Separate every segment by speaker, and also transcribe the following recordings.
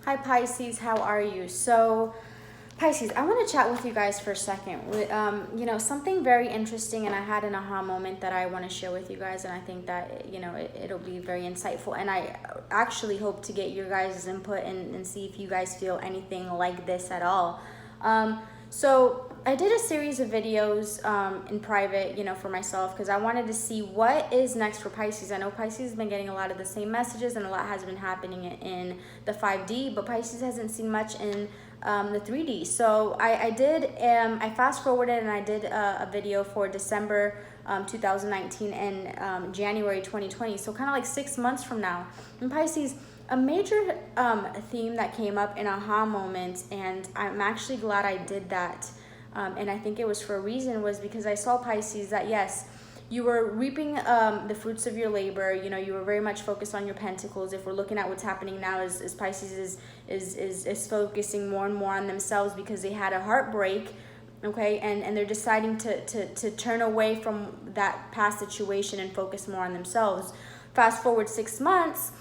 Speaker 1: Hi Pisces, how are you? So Pisces, I want to chat with you guys for a second. Something very interesting, and I had an aha moment that I want to share with you guys, and I think that it'll be very insightful. And I actually hope to get your guys' input and see if you guys feel anything like this at all. So I did a series of videos in private, for myself, because I wanted to see what is next for Pisces. I know Pisces has been getting a lot of the same messages, and a lot has been happening in the 5D, but Pisces hasn't seen much in the 3D. So I fast forwarded and I did a video for December 2019 and January 2020. So kind of like 6 months from now. And Pisces, a major theme that came up in aha moments, and I'm actually glad I did that, and I think it was for a reason, was because I saw, Pisces, that yes, you were reaping the fruits of your labor. You were very much focused on your pentacles. If we're looking at what's happening now, is Pisces is focusing more and more on themselves because they had a heartbreak, okay, and they're deciding to turn away from that past situation and focus more on themselves. Fast forward 6 months,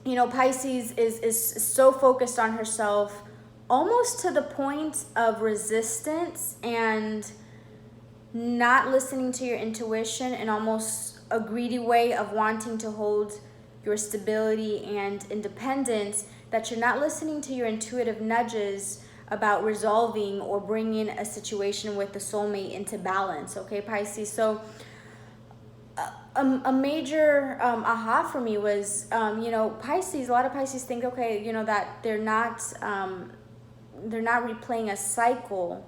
Speaker 1: Pisces is so focused on herself, almost to the point of resistance and not listening to your intuition, and almost a greedy way of wanting to hold your stability and independence, that you're not listening to your intuitive nudges about resolving or bringing a situation with the soulmate into balance, okay, Pisces? So a major aha for me was, Pisces, a lot of Pisces think, okay, that they're not replaying a cycle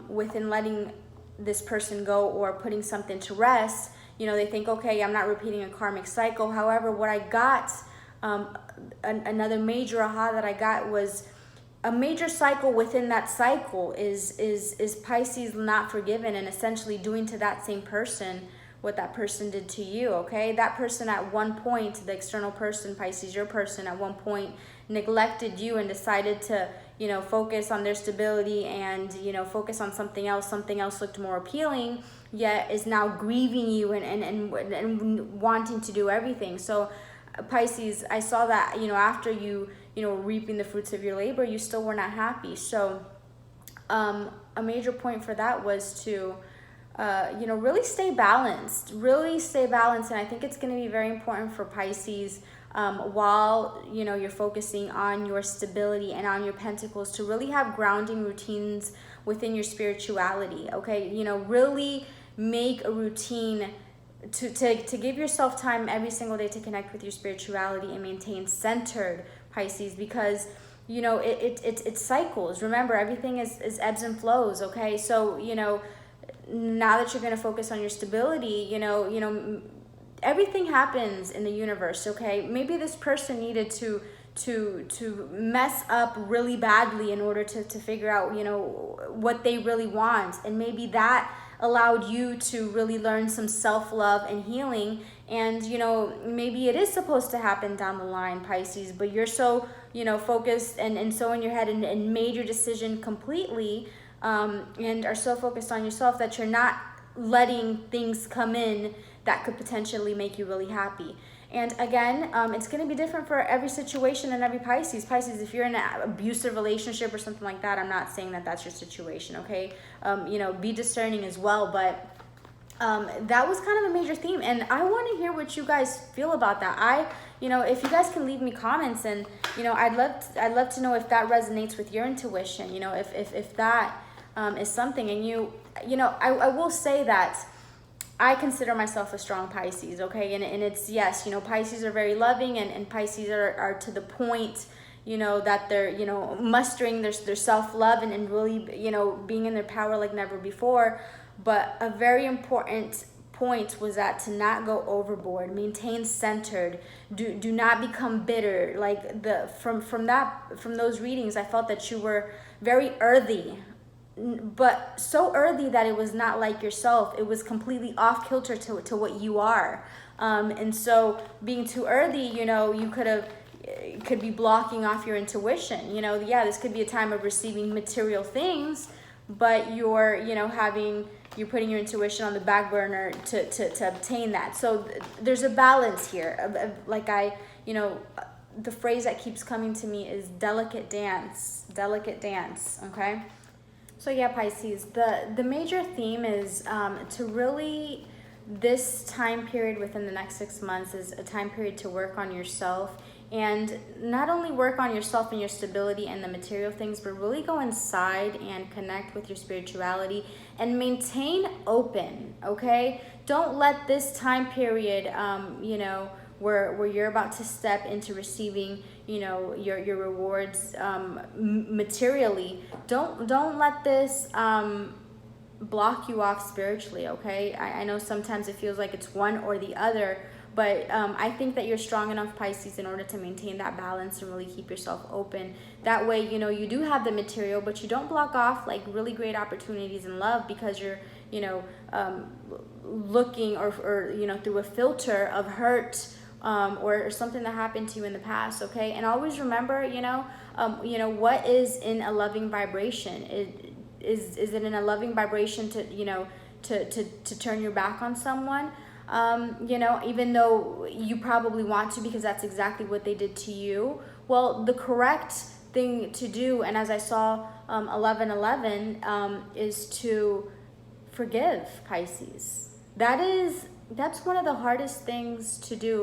Speaker 1: within letting this person go or putting something to rest. They think, okay, I'm not repeating a karmic cycle. However, what I got, another major aha that I got, was a major cycle within that cycle is Pisces not forgiven and essentially doing to that same person what that person did to you, okay? That person at one point, the external person, Pisces, your person, at one point neglected you and decided to, focus on their stability and, focus on something else. Something else looked more appealing, yet is now grieving you and wanting to do everything. So Pisces, I saw that, after you, reaping the fruits of your labor, you still were not happy. So a major point for that was to really stay balanced, And I think it's going to be very important for Pisces, while, you're focusing on your stability and on your pentacles, to really have grounding routines within your spirituality. Okay. Really make a routine to give yourself time every single day to connect with your spirituality and maintain centered, Pisces, because it cycles. Remember, everything is ebbs and flows. Okay. So, now that you're going to focus on your stability, everything happens in the universe, okay? Maybe this person needed to mess up really badly in order to figure out, what they really want. And maybe that allowed you to really learn some self-love and healing. And, maybe it is supposed to happen down the line, Pisces, but you're so, focused and so in your head and made your decision completely, and are so focused on yourself that you're not letting things come in that could potentially make you really happy. And again, it's going to be different for every situation and every Pisces. Pisces, if you're in an abusive relationship or something like that, I'm not saying that that's your situation, okay? Be discerning as well, but that was kind of a major theme, and I want to hear what you guys feel about that. If you guys can leave me comments, and I'd love to know if that resonates with your intuition. If that is something, and I will say that I consider myself a strong Pisces, okay? And it's, yes, Pisces are very loving, and Pisces are to the point, that they're, mustering their self-love and really, being in their power like never before. But a very important point was that to not go overboard, maintain centered, do not become bitter. Like from those readings, I felt that you were very earthy, but so earthy that it was not like yourself. It was completely off kilter to what you are. And so being too earthy, you could be blocking off your intuition. This could be a time of receiving material things, but you're putting your intuition on the back burner to obtain that. So there's a balance here. the phrase that keeps coming to me is delicate dance, okay? So yeah, Pisces, the major theme is to really, this time period within the next 6 months is a time period to work on yourself, and not only work on yourself and your stability and the material things, but really go inside and connect with your spirituality and maintain open, okay? Don't let this time period, you know, where you're about to step into receiving, you know, your rewards materially. Don't let this block you off spiritually, okay? I know sometimes it feels like it's one or the other, but I think that you're strong enough, Pisces, in order to maintain that balance and really keep yourself open. That way, you know, you do have the material, but you don't block off like really great opportunities in love because you're, you know, looking or you know, through a filter of hurt or something that happened to you in the past, okay? And always remember, you know, what is in a loving vibration? Is it in a loving vibration to, you know, to turn your back on someone? You know, even though you probably want to because that's exactly what they did to you. Well, the correct thing to do, and as I saw 11:11, is to forgive, Pisces. That's one of the hardest things to do.